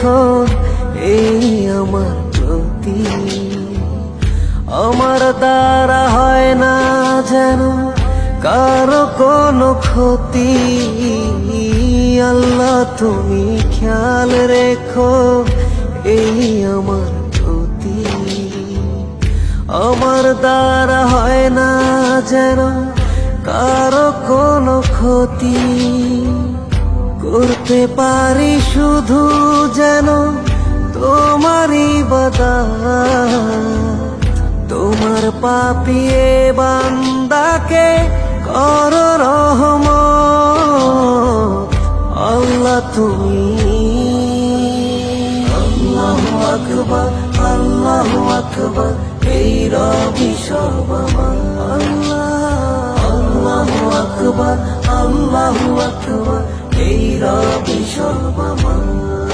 রেখো এই আমার প্রতি। আমার দ্বারা হয় না যেন কারো কোনো ক্ষতি, আল্লাহ তুমি খেয়াল রেখো এই আমার প্রতি। আমার দ্বারা হয় না যেন কারো কোনো ক্ষতি, করতে পারি শুধু যেন তোমারই ইবাদত। তোমার পাপিয়ে বান্দাকে করো রহমত। আল্লাহ তুমি আল্লাহু আকবার, আল্লাহু আকবার, এই রবি সব আমার। আল্লাহু আকবার, আল্লাহু আকবার, এই রবি সব আমার।